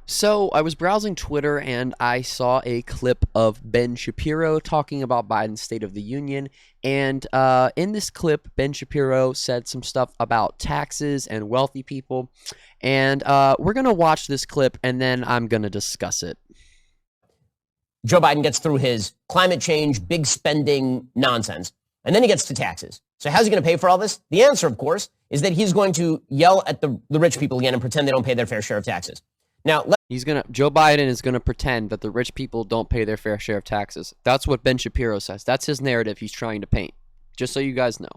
So I was browsing Twitter and I saw a clip of Ben Shapiro talking about Biden's State of the Union. And in this clip, Ben Shapiro said some stuff about taxes and wealthy people. And we're going to watch this clip and then I'm going to discuss it. Joe Biden gets through his climate change, big spending nonsense, and then he gets to taxes. So how's he going to pay for all this? The answer, of course, is that he's going to yell at the rich people again and pretend they don't pay their fair share of taxes. Now, Joe Biden is gonna pretend that the rich people don't pay their fair share of taxes. That's what Ben Shapiro says. That's his narrative he's trying to paint. Just so you guys know.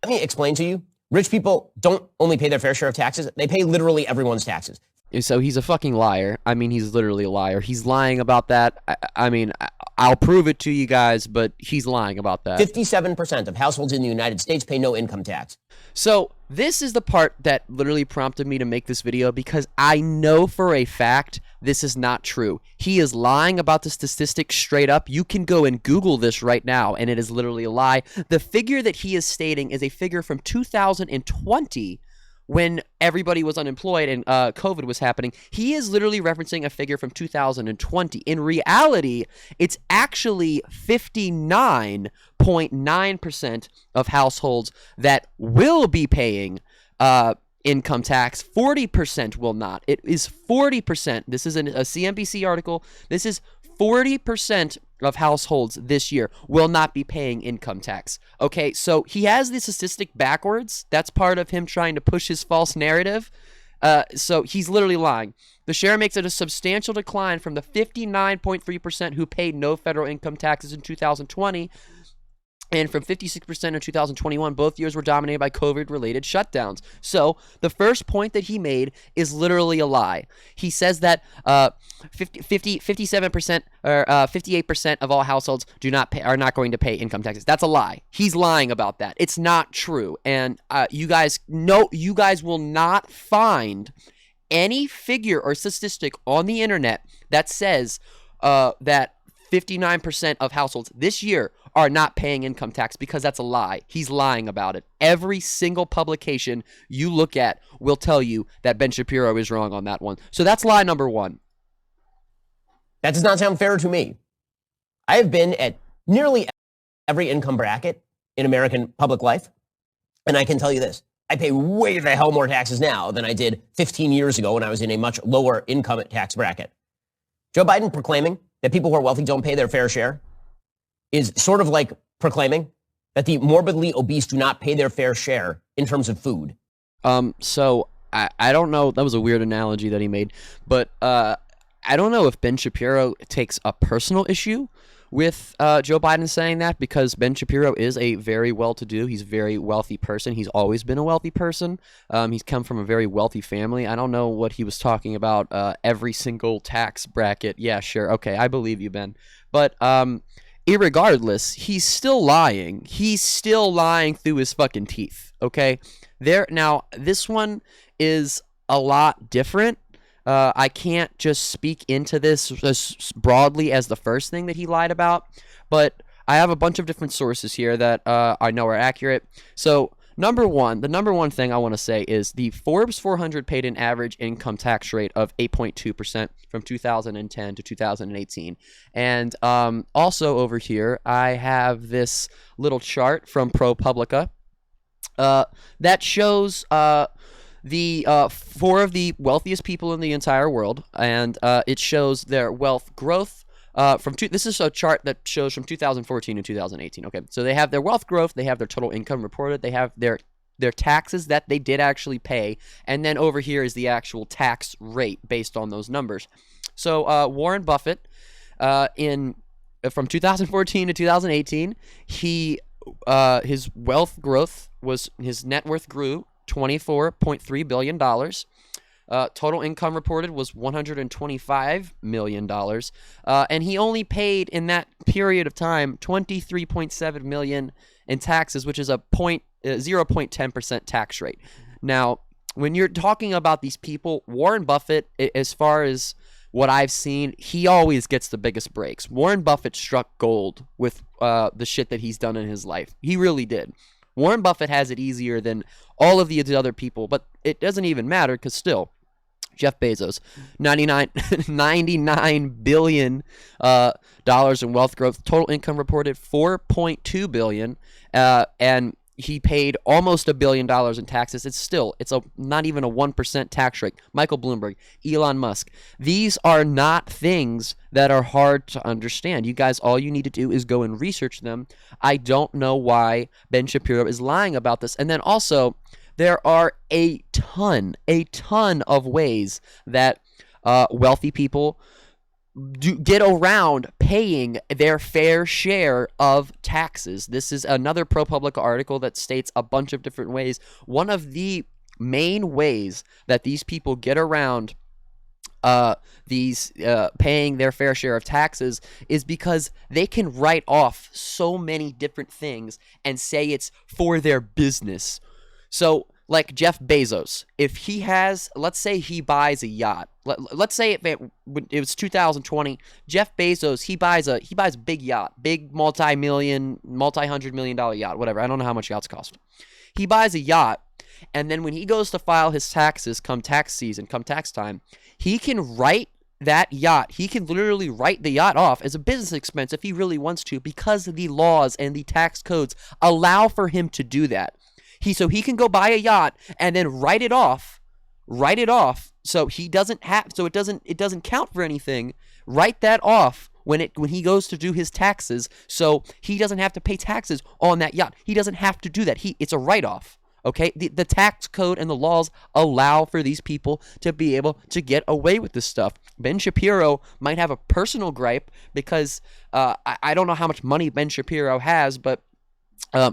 let me explain to you. Rich people don't only pay their fair share of taxes. They pay literally everyone's taxes. So he's a fucking liar. I mean, he's literally a liar. He's lying about that. I'll prove it to you guys, but he's lying about that. 57% of households in the United States pay no income tax. So this is the part that literally prompted me to make this video because I know for a fact this is not true. He is lying about the statistics straight up. You can go and Google this right now, and it is literally a lie. The figure that he is stating is a figure from 2020 when everybody was unemployed and COVID was happening. He is literally referencing a figure from 2020. In reality, it's actually 59.9% of households that will be paying income tax. 40% will not. It is 40%. This is a CNBC article. This is 40% of households this year will not be paying income tax. Okay, so he has the statistic backwards. That's part of him trying to push his false narrative. So he's literally lying. The share makes it a substantial decline from the 59.3% who paid no federal income taxes in 2020 and from 56% in 2021. Both years were dominated by COVID-related shutdowns. So the first point that he made is literally a lie. He says that 57% or 58% of all households are not going to pay income taxes. That's a lie. He's lying about that. It's not true. And you guys will not find any figure or statistic on the internet that says that 59% of households this year are not paying income tax, because that's a lie. He's lying about it. Every single publication you look at will tell you that Ben Shapiro is wrong on that one. So that's lie number one. That does not sound fair to me. I have been at nearly every income bracket in American public life, and I can tell you this. I pay way the hell more taxes now than I did 15 years ago when I was in a much lower income tax bracket. Joe Biden proclaiming that people who are wealthy don't pay their fair share is sort of like proclaiming that the morbidly obese do not pay their fair share in terms of food. So I don't know. That was a weird analogy that he made, but I don't know if Ben Shapiro takes a personal issue with Joe Biden saying that, because Ben Shapiro is a very well-to-do, he's a very wealthy person. He's always been a wealthy person. He's come from a very wealthy family. I don't know what he was talking about, every single tax bracket. Yeah, sure. Okay, I believe you, Ben. But irregardless, he's still lying. He's still lying through his fucking teeth, okay? Now, this one is a lot different. I can't just speak into this as broadly as the first thing that he lied about, but I have a bunch of different sources here that I know are accurate. So the number one thing I want to say is the Forbes 400 paid an average income tax rate of 8.2% from 2010 to 2018. And also over here, I have this little chart from ProPublica that shows the four of the wealthiest people in the entire world, and it shows their wealth growth this is a chart that shows from 2014 to 2018. Okay, so they have their wealth growth, they have their total income reported, they have their taxes that they did actually pay, and then over here is the actual tax rate based on those numbers. So Warren Buffett, from 2014 to 2018, his wealth growth was, his net worth grew $24.3 billion. Total income reported was $125 million. And he only paid in that period of time $23.7 million in taxes, which is a 0.10% tax rate. Now, when you're talking about these people, Warren Buffett, as far as what I've seen, he always gets the biggest breaks. Warren Buffett struck gold with the shit that he's done in his life. He really did. Warren Buffett has it easier than all of the other people, but it doesn't even matter, because still, Jeff Bezos, 99 billion dollars in wealth growth. Total income reported 4.2 billion, and he paid almost $1 billion in taxes. It's not even a 1% tax rate. Michael Bloomberg, Elon Musk. These are not things that are hard to understand. You guys, all you need to do is go and research them. I don't know why Ben Shapiro is lying about this. And then also, there are a ton of ways that wealthy people get around paying their fair share of taxes. This is another ProPublica article that states a bunch of different ways. One of the main ways that these people get around paying their fair share of taxes is because they can write off so many different things and say it's for their business. So, like Jeff Bezos, if he has, let's say he buys a yacht. Let's say if it was 2020, Jeff Bezos, he buys a big yacht, big multi-hundred-million-dollar yacht, whatever. I don't know how much yachts cost. He buys a yacht, and then when he goes to file his taxes come tax season, come tax time, he can write that yacht. He can literally write the yacht off as a business expense if he really wants to, because the laws and the tax codes allow for him to do that. So he can go buy a yacht and then write it off, so it doesn't count for anything. Write that off when he goes to do his taxes, so he doesn't have to pay taxes on that yacht. He doesn't have to do that. It's a write-off. Okay, the tax code and the laws allow for these people to be able to get away with this stuff. Ben Shapiro might have a personal gripe because I don't know how much money Ben Shapiro has, but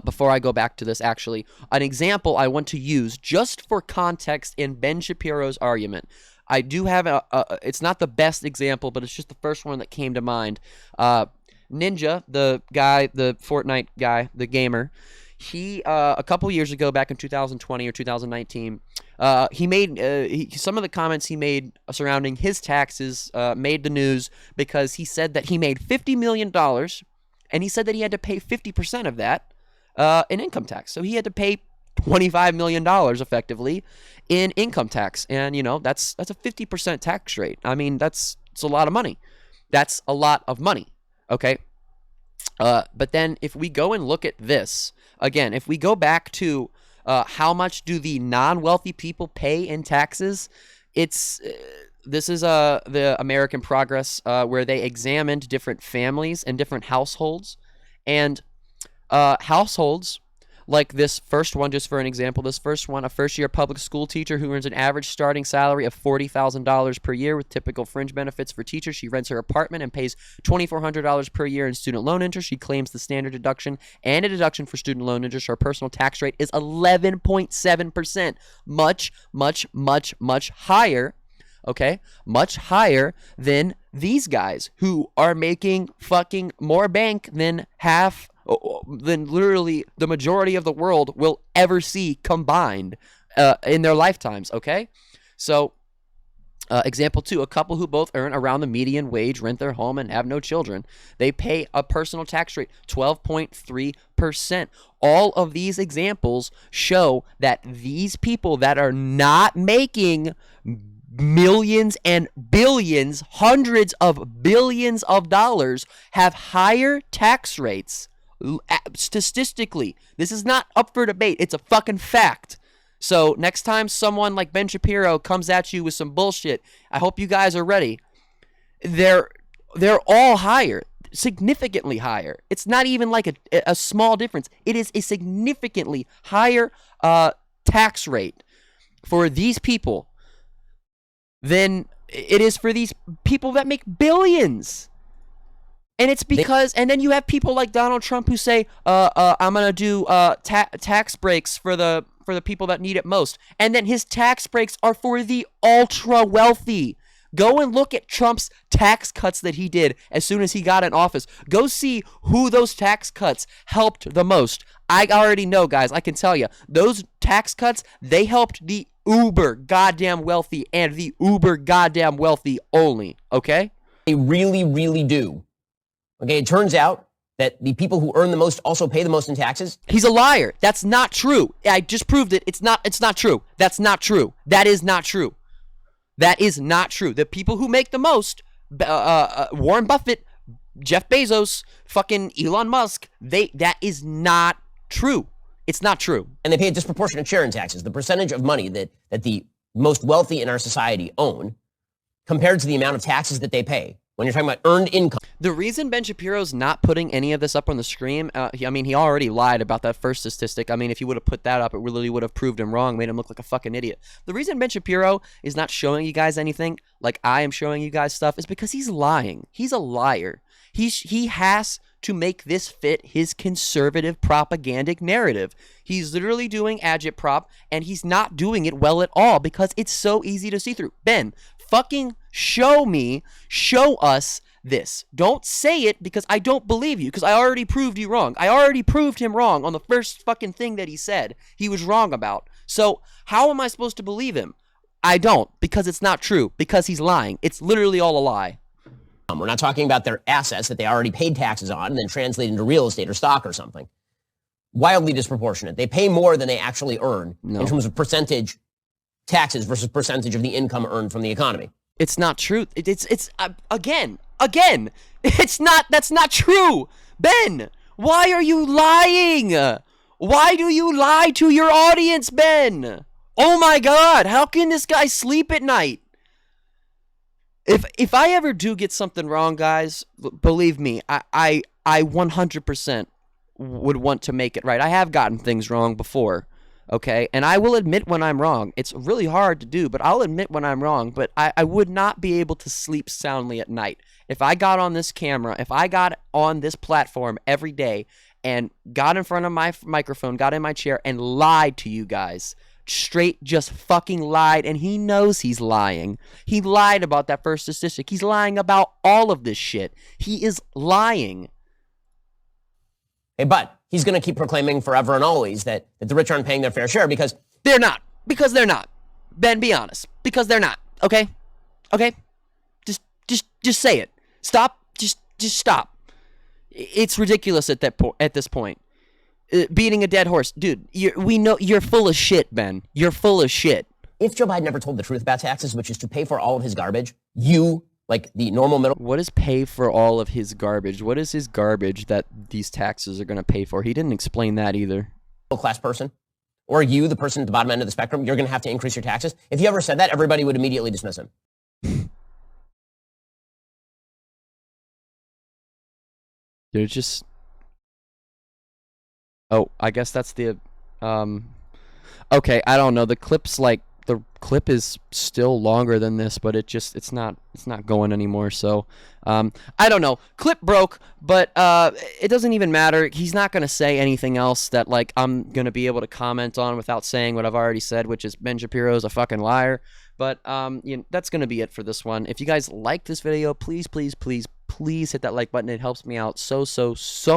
before I go back to this, actually, an example I want to use just for context in Ben Shapiro's argument. I do have it's not the best example, but it's just the first one that came to mind. Ninja, the guy, the Fortnite guy, the gamer, he, a couple years ago, back in 2020 or 2019, he made, some of the comments he made surrounding his taxes made the news because he said that he made $50 million, and he said that he had to pay 50% of that in income tax. So he had to pay $25 million effectively in income tax. And, that's a 50% tax rate. I mean, it's a lot of money. That's a lot of money. Okay. But then if we go and look at this, again, if we go back to how much do the non-wealthy people pay in taxes, this is the American Progress where they examined different families and different households. And households like this first one, just for an example, a first-year public school teacher who earns an average starting salary of $40,000 per year with typical fringe benefits for teachers. She rents her apartment and pays $2,400 per year in student loan interest. She claims the standard deduction and a deduction for student loan interest. Her personal tax rate is 11.7%, much, much, much, much higher. Okay, much higher than these guys who are making fucking more bank than literally the majority of the world will ever see combined in their lifetimes. Okay, so example 2, a couple who both earn around the median wage, rent their home, and have no children. They pay a personal tax rate 12.3%. All of these examples show that these people that are not making millions and billions, hundreds of billions of dollars, have higher tax rates. Statistically, this is not up for debate. It's a fucking fact. So next time someone like Ben Shapiro comes at you with some bullshit, I hope you guys are ready. They're all higher, significantly higher. It's not even like a small difference. It is a significantly higher tax rate for these people than it is for these people that make billions. And it's because, and then you have people like Donald Trump who say, I'm going to do tax breaks for the people that need it most. And then his tax breaks are for the ultra wealthy. Go and look at Trump's tax cuts that he did as soon as he got in office. Go see who those tax cuts helped the most. I already know, guys. I can tell you. Those tax cuts, they helped the uber goddamn wealthy and the uber goddamn wealthy only. Okay? They really, really do. Okay, it turns out that the people who earn the most also pay the most in taxes. He's a liar. That's not true. I just proved it. It's not true. That's not true. That is not true. That is not true. The people who make the most, Warren Buffett, Jeff Bezos, fucking Elon Musk, that is not true. It's not true. And they pay a disproportionate share in taxes. The percentage of money that the most wealthy in our society own compared to the amount of taxes that they pay. When you're talking about earned income. The reason Ben Shapiro's not putting any of this up on the screen, he already lied about that first statistic. I mean, if he would have put that up, it really would have proved him wrong, made him look like a fucking idiot. The reason Ben Shapiro is not showing you guys anything like I am showing you guys stuff is because he's lying. He's a liar. He has to make this fit his conservative propagandic narrative. He's literally doing agitprop, and he's not doing it well at all because it's so easy to see through. Ben, fucking show us this. Don't say it because I don't believe you, because I already proved you wrong. I already proved him wrong on the first fucking thing that he said he was wrong about. So how am I supposed to believe him? I don't, because it's not true, because he's lying. It's literally all a lie. We're not talking about their assets that they already paid taxes on and then translate into real estate or stock or something. Wildly disproportionate. They pay more than they actually earn in terms of percentage taxes versus percentage of the income earned from the economy. It's not true. It's again. It's not. That's not true. Ben, why are you lying? Why do you lie to your audience, Ben? Oh my God, how can this guy sleep at night? If I ever do get something wrong, guys, believe me, I 100% would want to make it right. I have gotten things wrong before, okay? And I will admit when I'm wrong. It's really hard to do, but I'll admit when I'm wrong. But I would not be able to sleep soundly at night. If I got on this camera, if I got on this platform every day and got in front of my microphone, got in my chair and lied to you guys, straight just fucking lied, and he knows he's lying. He lied about that first statistic. He's lying about all of this shit. He is lying. Hey, but he's going to keep proclaiming forever and always that the rich aren't paying their fair share because they're not. Because they're not. Ben, be honest. Because they're not. Okay? Okay? Just say it. Stop. Just stop. It's ridiculous at this point. Beating a dead horse. Dude, we know you're full of shit, Ben. You're full of shit. If Joe Biden never told the truth about taxes, which is to pay for all of his garbage, you, like the normal middle... What is pay for all of his garbage? What is his garbage that these taxes are going to pay for? He didn't explain that either. ...class person, or you, the person at the bottom end of the spectrum, you're going to have to increase your taxes. If you ever said that, everybody would immediately dismiss him. They're just... Oh, I guess that's the, okay, I don't know. The clip is still longer than this, but it's not going anymore. So, I don't know. Clip broke, but, it doesn't even matter. He's not going to say anything else that, like, I'm going to be able to comment on without saying what I've already said, which is Ben Shapiro's a fucking liar. But, that's going to be it for this one. If you guys like this video, please hit that like button. It helps me out so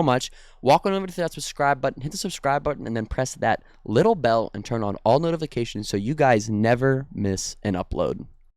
much. Walk on over to that subscribe button, hit the subscribe button, and then press that little bell and turn on all notifications so you guys never miss an upload.